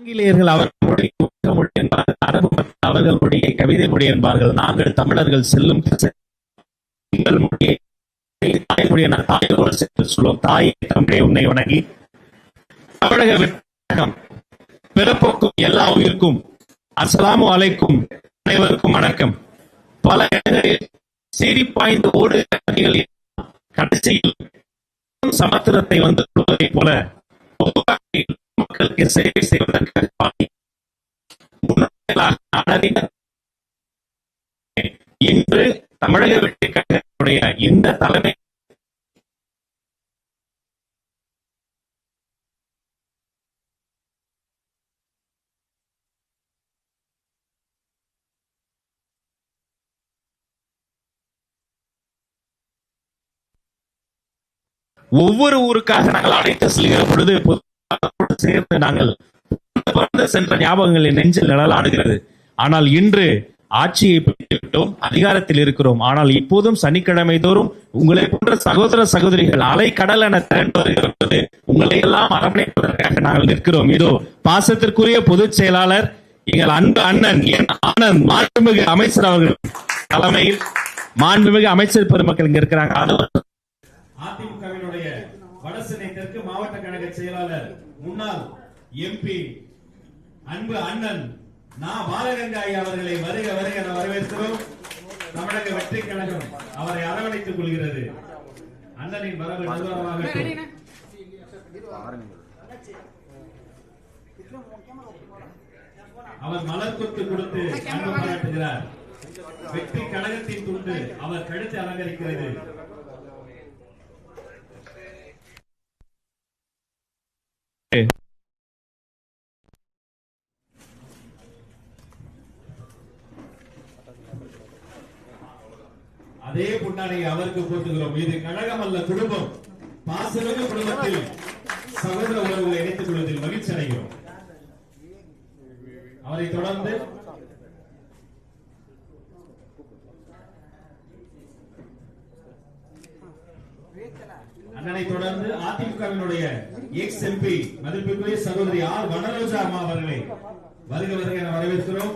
ஆங்கிலேயர்கள் அவர்களுடைய மொழி என்பார்கள், அரபு மக்கள் அவர்கள் மொழியை கவிதை மொழி என்பார்கள். நாங்கள் தமிழர்கள் செல்லும் எங்கள் மொழியை தாய்மொழியை தாயோடு சென்று சொல்லுவோம். தாயை தமிழை உன்னை வணங்கி தமிழக வெற்றிடம் பிறப்போக்கும் எல்லா உயிருக்கும் அஸ்ஸலாமு அலைக்கும், அனைவருக்கும் வணக்கம். பல இடங்களில் சீறி பாய்ந்து ஓடு கடைசியில் சமுத்திரத்தை வந்து கொள்வதை போல மக்களுக்கு சேவை செய்வதற்காக இன்று தமிழக வெற்றிக் கழகத்துடைய இந்த தலைமை ஒவ்வொரு ஊருக்காக நாங்கள் அழைத்து செல்கிற பொழுது சேர்ந்து நாங்கள் சென்ற ஞாபகங்கள் நெஞ்சில் நிழலாடுகிறது. ஆனால் இன்று ஆட்சியை பெற்றுவிட்டோம், அதிகாரத்தில் இருக்கிறோம். ஆனால் இப்போதும் சனிக்கிழமை தோறும் உங்களை போன்ற சகோதர சகோதரிகள் அலை கடல் என திரண்டு வருகிறது. உங்களை எல்லாம் அரவணைப்பதற்காக நாங்கள் நிற்கிறோம். இதோ பாசத்திற்குரிய பொதுச் செயலாளர் எங்கள் அன்பு அண்ணன் என் ஆனந்த், மாண்புமிகு அமைச்சர் அவர்கள் தலைமையில் மாண்புமிகு அமைச்சர் பெருமக்கள் இங்க இருக்கிறாங்க. அதிமுகவினுடைய வடசென்னை தெற்கு மாவட்ட கழக செயலாளர் முன்னாள் எம்பி அன்பு அண்ணன் பாலகங்கா ஐயா அவர்களை வருக வருக என வரவேற்கிறோம். தமிழக வெற்றி கழகம் அவரை அரவணைத்துக் கொள்கிறது. அண்ணனின் வரவு நல்வரவாகட்டும். அவர் மலர் கொத்து கொடுத்து அன்பு பாராட்டுகிறார். வெற்றி கழகத்தின் துண்டு அவர் கழுத்து அலங்கரிக்கிறது. அதே புண்ணாடையை அவருக்கு போட்டுகிறோம். இது கழகம் அல்ல, குடும்பம். பாசமிகு குடும்பத்தில் சகோதர உறவுகளை இணைத்துக் கொள்வதில் மகிழ்ச்சி அடைகிறோம். அவரை தொடர்ந்து அண்ணனை தொடர்ந்து அதிமுகவினுடைய எக்ஸ் எம்பி மதிப்பிற்குரிய சகோதரி ஆர் வனரோஜா அம்மா அவர்களை வருக வருக என வரவேற்கிறோம்.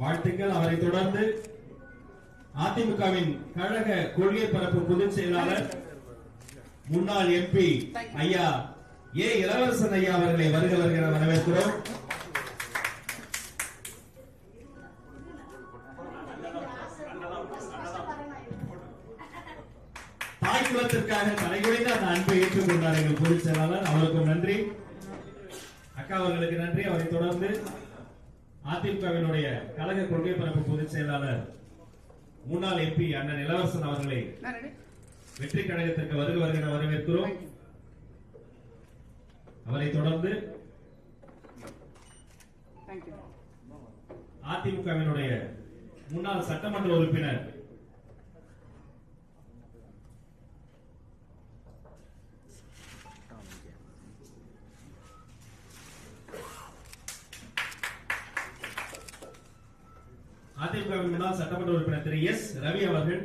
வாழ்த்துக்கள். அவரை தொடர்ந்து அதிமுகவின் கழக கொள்கை பரப்பு பொதுச் செயலாளர் முன்னாள் எம்பி ஐயா ஏ இளவரசன் ஐயா அவர்களை வருக வருக என வரவேற்கிறோம். தாய்க்குலத்திற்காக தலைகுறைந்த அந்த அன்பை ஏற்றுக்கொண்டார் எங்கள் பொதுச் செயலாளர். அவருக்கும் நன்றி. அக்கா அவர்களுக்கு நன்றி. அவரை தொடர்ந்து அதிமுகவினுடைய கழக கொள்கை பரப்பு பொதுச் செயலாளர் முன்னாள் எம்பி அண்ணன் இளவரசன் அவர்களை வெற்றி கழகத்திற்கு வருக வருக என வரவேற்கிறோம். அவரை தொடர்ந்து அதிமுகவினுடைய முன்னாள் சட்டமன்ற உறுப்பினர் அதிமுகவின் முன்னாள் சட்டமன்ற உறுப்பினர் திரு எஸ் ரவி அவர்கள்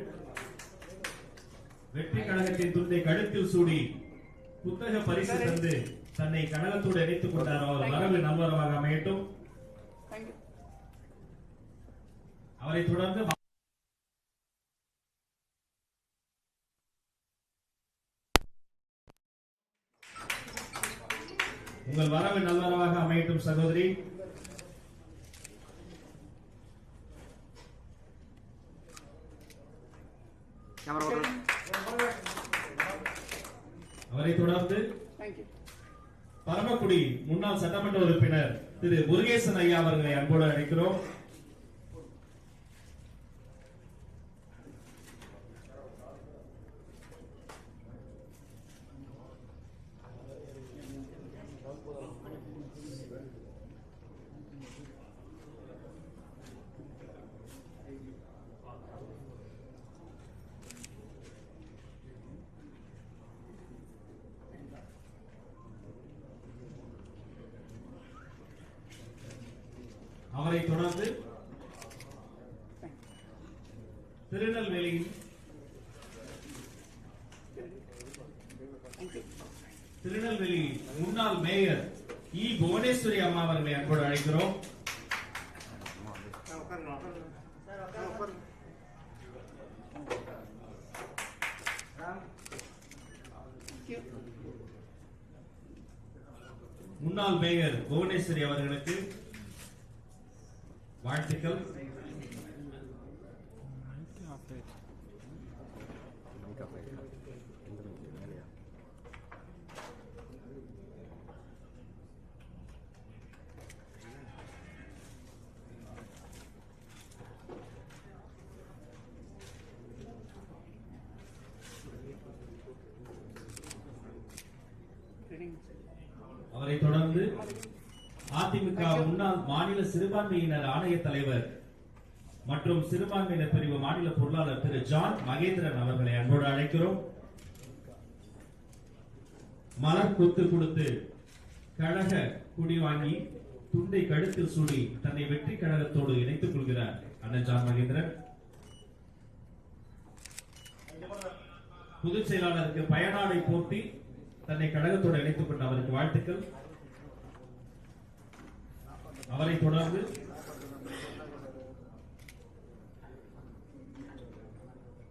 வெற்றி கழகத்தின் துண்டை கழுத்தில் சூடி புத்தக பரிசு தந்து தன்னை கழகத்தோடு இணைத்துக் கொண்டார். அவர் வரவு நல்வரவாக அமையட்டும். அவரை தொடர்ந்து உங்கள் வரவு நல்வரவாக அமையட்டும் சகோதரி. அவரை தொடர்ந்து பரமக்குடி முன்னாள் சட்டமன்ற உறுப்பினர் திரு முருகேசன் ஐயா அவர்களை அன்போடு அழைக்கிறோம். அவரை தொடர்ந்து திருநெல்வேலியில் திருநெல்வேலி முன்னாள் மேயர் இ. புவனேஸ்வரி அம்மா அவர்களை அன்போடு அழைக்கிறோம். முன்னாள் மேயர் புவனேஸ்வரி அவர்களுக்கு வாழ்த்துக்கள். அவரை தொடர்ந்து அதிமுக முன்னாள் மாநில சிறுபான்மையினர் ஆணைய தலைவர் மற்றும் சிறுபான்மையினர் பிரிவு மாநில பொருளாளர் திரு ஜான் மகேந்திரன் அவர்களை அன்போடு அழைக்கிறோம். மலர் கொத்து கொடுத்து கழக குடி வாங்கி துண்டை கழுத்தில் சூடி தன்னை வெற்றி கழகத்தோடு இணைத்துக் கொள்கிறார் அண்ணன் ஜான் மகேந்திரன். பொதுச் செயலாளருக்கு பயனாடை போட்டி தன்னை கழகத்தோடு இணைத்துக் கொண்ட அவருக்கு வாழ்த்துக்கள். அவரை தொடர்ந்து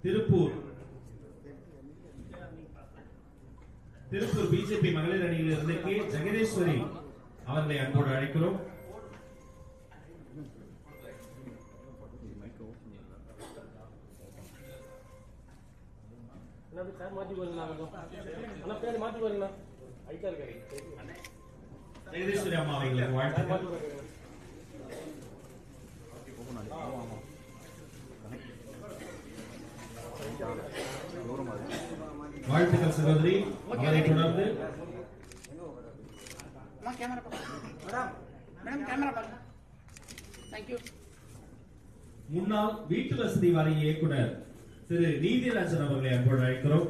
திருப்பூர் பிஜேபி மகளிர் அணியில் இருந்து கே. ஜெகதீஸ்வரி அவர்களை அன்போடு அழைக்கிறோம். ஜெகதீஸ்வரி அம்மா அவர்களுக்கு வாழ்த்துக்கள். வாழ்த்துக்கள் சகோதரி. அவரை தொடர்ந்து முன்னாள் வீட்டு வசதி வாரிய இயக்குனர் திரு நீதிராஜன் அவர்களை அன்போடு அழைக்கிறோம்.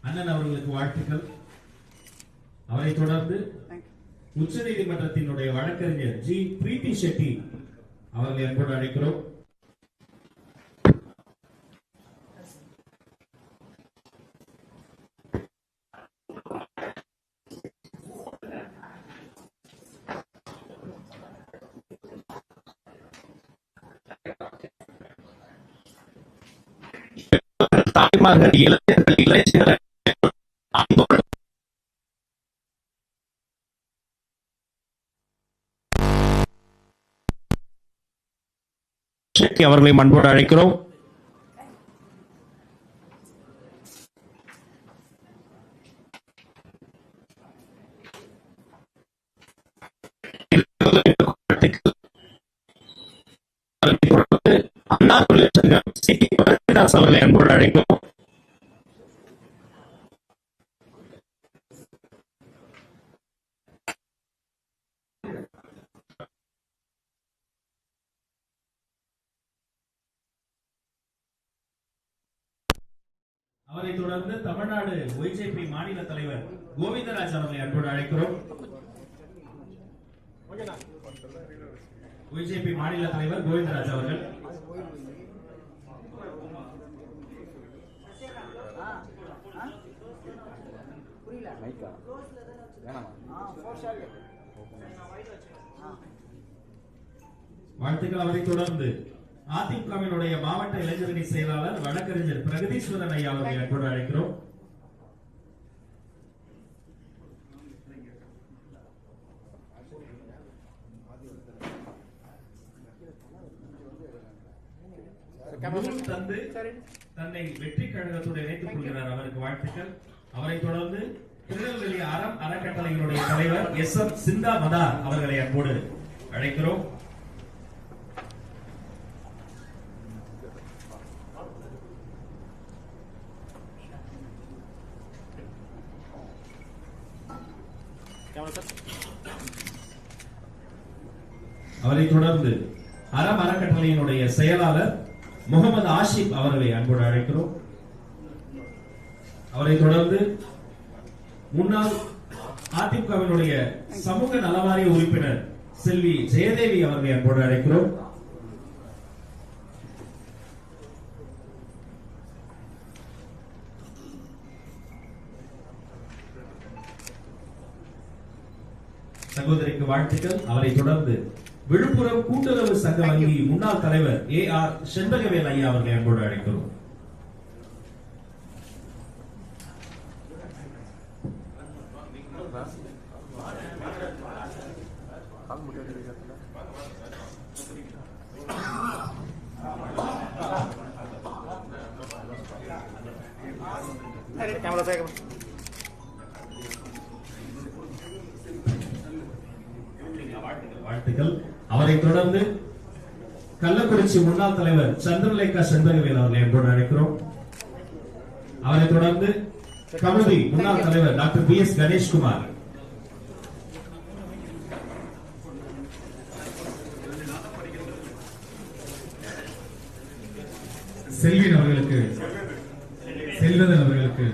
அண்ணன் அவர்களுக்கு வாழ்த்துக்கள். அவரை தொடர்ந்து உச்ச நீதிமன்றத்தினுடைய வழக்கறிஞர் ஜி. பிரீத்தி ஷெட்டி அவர்களை அன்போடு அழைக்கிறோம். தாய்மார்கள், இளைஞர்கள், இளைஞர்கள் அவர்களை அன்போடு அழைக்கிறோம். அண்ணா தொழிற்சங்கம் அவர்களை அன்போடு அழைக்கிறோம். அவரை தொடர்ந்து தமிழ்நாடு ஒய்ஜேபி மாநில தலைவர் கோவிந்தராஜ் அவர்களை அன்போடு அழைக்கிறோம். ஒய்ஜேபி மாநில தலைவர் கோவிந்தராஜ் அவர்கள். வாழ்த்துக்கள். அவரை தொடர்ந்து அதிமுகவினுடைய மாவட்ட இளைஞரணி செயலாளர் வழக்கறிஞர் பிரகதீஸ்வரன் ஐயா அவர்களை அன்போடு அழைக்கிறோம். தந்து தன்னை வெற்றி கழகத்தோடு இணைத்துக் கொள்கிறார், அவருக்கு வாழ்த்துக்கள். அவரை தொடர்ந்து திருநெல்வேலி அறம் அறக்கட்டளையினுடைய தலைவர் எஸ். எம். சிந்தா மதார் அவர்களை அன்போடு அழைக்கிறோம். அவரை தொடர்ந்து அறம் அறக்கட்டளையினுடைய செயலாளர் முகமது ஆஷிப் அவர்களை அன்போடு அழைக்கிறோம். அவரை தொடர்ந்து முன்னாள் அதிமுகவினுடைய சமூக நலவாரிய உறுப்பினர் செல்வி ஜெயதேவி அவர்களை அன்போடு அழைக்கிறோம். சகோதரிக்கு வாழ்த்துக்கள். அவரை தொடர்ந்து விழுப்புரம் கூட்டுறவு சங்க வங்கி முன்னாள் தலைவர் AR செண்பகவேல் ஐயா அவர்களை அன்போடு அழைக்கிறோம். வாழ்த்துக்கள். அவரை தொடர்ந்து கள்ளக்குறிச்சி முன்னாள் தலைவர் சந்திரலேகா செண்பகவேல் அவர்களை அன்போடு அழைக்கிறோம். அவரை தொடர்ந்து கமுதி முன்னாள் தலைவர் டாக்டர் BS கணேஷ்குமார். செல்வன் அவர்களுக்கு செல்வதன் அவர்களுக்கு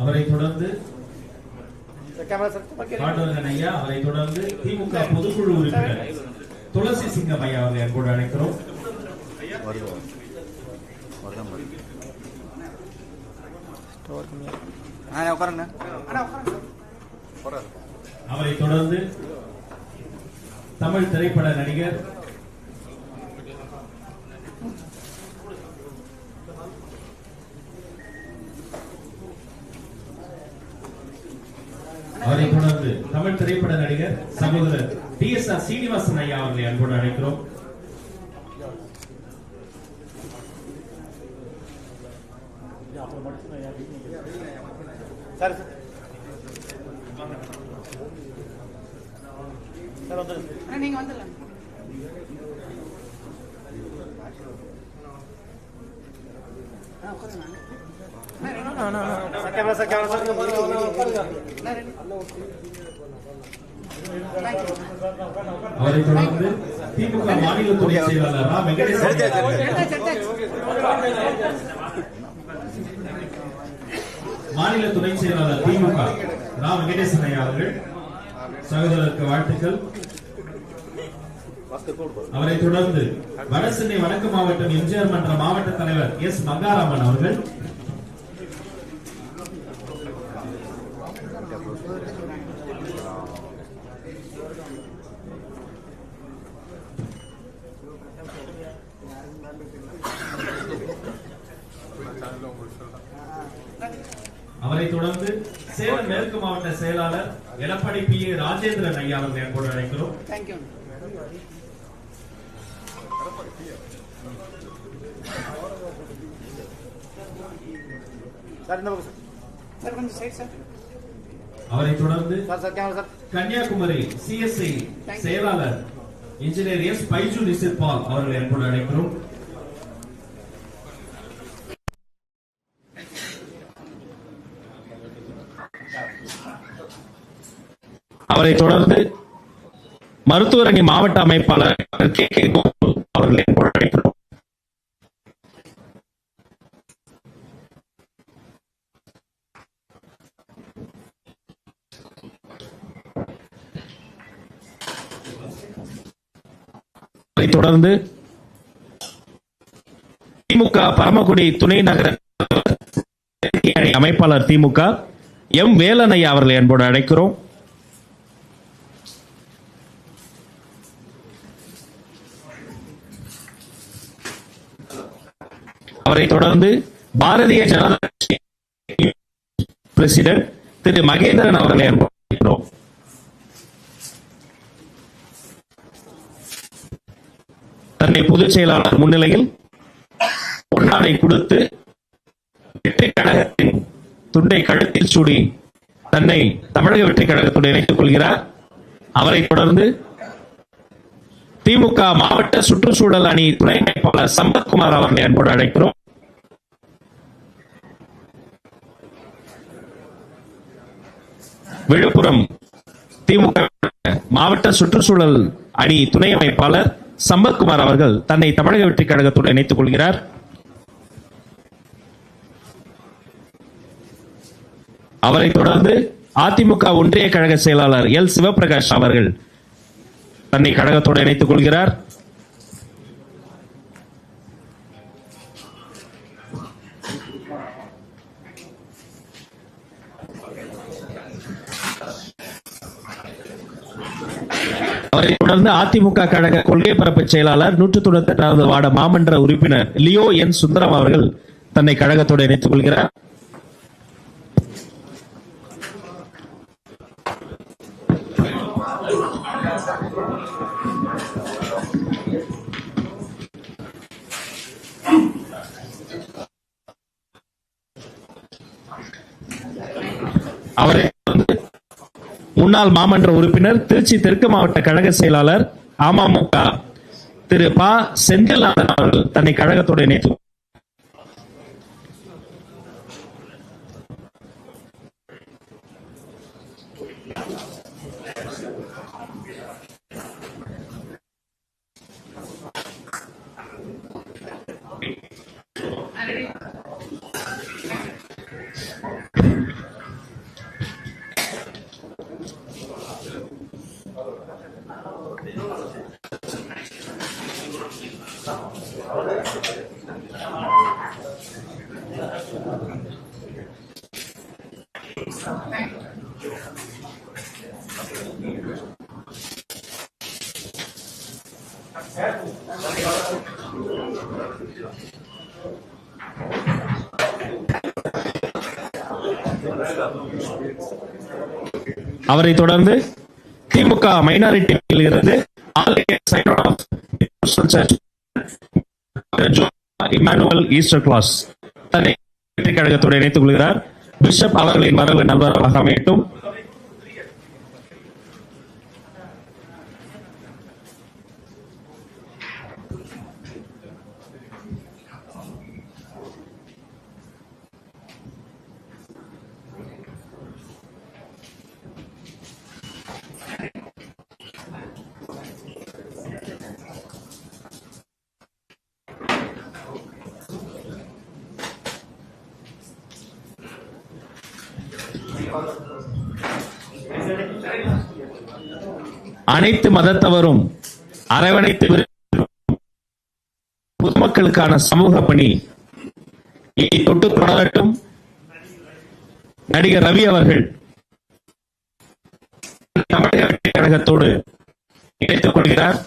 அவரை தொடர்ந்து பாண்டவரன் ஐயா, அவரை தொடர்ந்து திமுக பொதுக்குழு உறுப்பினர் துளசி சிங்கம் ஐயா அவர்களை அன்போடு அழைக்கிறோம். அவரை தொடர்ந்து தமிழ் திரைப்பட நடிகர் அவரை தொடர்ந்து தமிழ் திரைப்பட நடிகர் சகோதரர் DSR சீனிவாசன் ஐயா அவர்களை அன்போடு அழைக்கிறோம். நீங்க வந்துடலாம். அவரை தொடர்ந்து திமுக மாநில துணை செயலாளர் ரா வெங்கடேசன், மாநில துணை செயலாளர் திமுக ரா வெங்கடேசன் ஐயா அவர்கள் சகோதரருக்கு வாழ்த்துக்கள். அவரை தொடர்ந்து வடசென்னை வடக்கு மாவட்டம் எம்ஜிஆர் மன்ற மாவட்ட தலைவர் S மங்காராமன் அவர்கள், அவரை தொடர்ந்து சேலம் மேற்கு மாவட்ட செயலாளர் எடப்பாடி PA ராஜேந்திரன் ஐயா அவர்களை அன்போடு அழைக்கிறோம். அவரை தொடர்ந்து கன்னியாகுமரி CSI செயலாளர் இன்ஜினியர் S பைஜு நிசிர் பால் அவர்களை அன்போடு அழைக்கிறோம். அவரை தொடர்ந்து மருத்துவரணி மாவட்ட அமைப்பாளர் KK கோகுல் அவர்களை அழைக்கிறோம். அவரை தொடர்ந்து திமுக பரமக்குடி துணை நகர அமைப்பாளர் திமுக M வேலன் ஐயா அவர்களை அன்போடு அழைக்கிறோம். அவரை தொடர்ந்து பாரதிய ஜனதா கட்சி பிரசிடென்ட் திரு மகேந்திரன் அவர்களை அழைக்கிறோம். தன்னை பொதுச் செயலாளர் முன்னிலையில் பொன்னாடை கொடுத்து வெற்றி கழகத்தின் துண்டை கழுத்தில் சூடி தன்னை தமிழக வெற்றி கழகத்தோடு இணைத்துக் கொள்கிறார். அவரை தொடர்ந்து திமுக மாவட்ட சுற்றுச்சூழல் அணி துணை அமைப்பாளர் சம்பத்குமார் அவர்களை அன்போடு அழைக்கிறோம். விழுப்புரம் திமுக மாவட்ட சுற்றுச்சூழல் அணி துணை அமைப்பாளர் சம்பத்குமார் அவர்கள் தன்னை தமிழக வெற்றி கழகத்துடன் இணைத்துக் கொள்கிறார். அவரை தொடர்ந்து அதிமுக ஒன்றிய கழக செயலாளர் எல் சிவபிரகாஷ் அவர்கள் தன்னை கழகத்தோடு இணைத்துக் கொள்கிறார். அவரை தொடர்ந்து அதிமுக கழக கொள்கை பரப்பு செயலாளர் 198வது வார்டு மாமன்ற உறுப்பினர் லியோ என் சுந்தரம் அவர்கள் தன்னை கழகத்தோடு இணைத்துக் கொள்கிறார். அவரை முன்னாள் மாமன்ற உறுப்பினர் திருச்சி தெற்கு மாவட்ட கழக செயலாளர் அமமுக திரு ப செந்தில்நாதன் அவர்கள் தன்னை கழகத்தோடு இணைத்து அவரை தொடர்ந்து திமுக மைனாரிட்டியில் இருந்து இமானுவல் ஈஸ்டர் கிளாஸ் தன்னை கழகத்தோடு இணைத்துக் கொள்கிறார். பிஷப் அவர்களின் வரவு நல்வரவாக அமையட்டும். அனைத்து மதத்தவரும் அரவணைத்து பொதுமக்களுக்கான சமூக பணி தொட்டு தொடரட்டும். நடிகர் ரவி அவர்கள் தமிழக வெற்றி கழகத்தோடு இணைத்துக் கொள்கிறார்.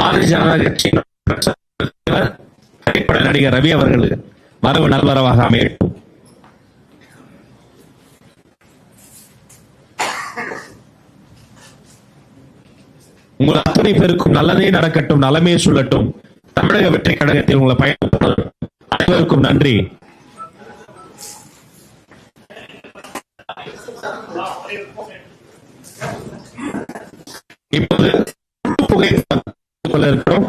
பாரதிய ஜனதா கட்சியின் நடிகர் ரவி அவர்கள் வரவு நல்வரவாக அமையட்டும். உங்கள் அத்தனை பேருக்கும் நல்லதே நடக்கட்டும், நலமே சொல்லட்டும். தமிழக வெற்றி கழகத்தில் உங்களை பயணம் அனைவருக்கும் நன்றி. இப்போது புகைப்படம் இருக்கிறோம்.